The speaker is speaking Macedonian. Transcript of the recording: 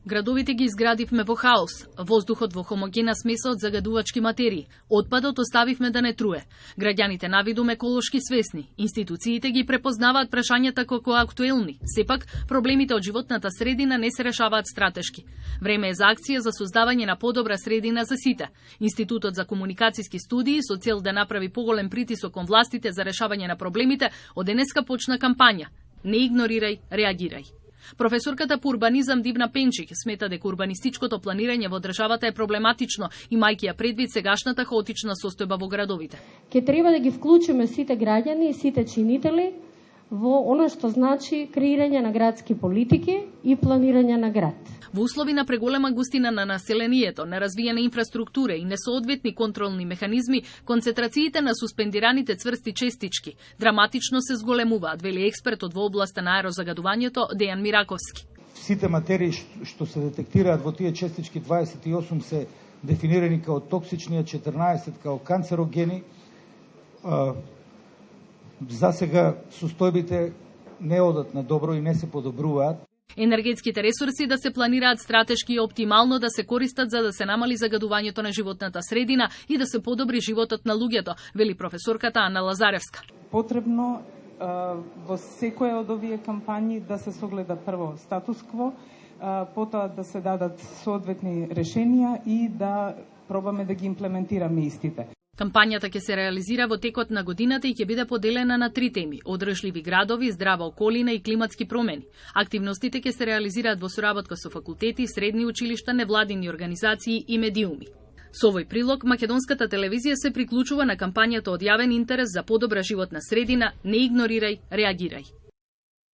Градовите ги изградивме во хаос, воздухот во хомогена смеса од загадувачки материи, отпадот оставивме да не труе. Граѓаните навидум еколошки свесни, институциите ги препознаваат прашањата како актуелни, сепак проблемите од животната средина не се решаваат стратешки. Време е за акција за создавање на подобра средина за сите. Институтот за комуникацијски студии со цел да направи поголем притисок кон властите за решавање на проблемите, од денеска почна кампања "Не игнорирај, реагирај". Професорката по урбанизам Дивна Пенчик смета дека урбанистичкото планирање во државата е проблематично, имајќи ја предвид сегашната хаотична состојба во градовите. Ке треба да ги вклучиме сите граѓани и сите чинители во она што значи креирање на градски политики и планирање на град. Во услови на преголема густина на населението, неразвиена инфраструктура и несоодветни контролни механизми, концентрациите на суспендираните цврсти честички драматично се зголемуваат, вели експертот во областа на аерозагадувањето Дејан Мираковски. Сите материи што се детектираат во тие честички, 28 се дефинирани као токсични, 14 као канцерогени. За сега состојбите не одат на добро и не се подобруваат. Енергетските ресурси да се планираат стратешки и оптимално да се користат за да се намали загадувањето на животната средина и да се подобри животот на луѓето, вели професорката Ана Лазаревска. Потребно во секоја од овие кампањи да се согледа прво статус-кво, потоа да се дадат соодветни решенија и да пробаме да ги имплементираме истите. Кампањата ќе се реализира во текот на годината и ќе биде поделена на 3 теми: одржливи градови, здрава околина и климатски промени. Активностите ќе се реализираат во соработка со факултети, средни училишта, невладини организации и медиуми. Со овој прилог, македонската телевизија се приклучува на кампањата од јавен интерес за подобра животна средина "Не игнорирај, реагирај".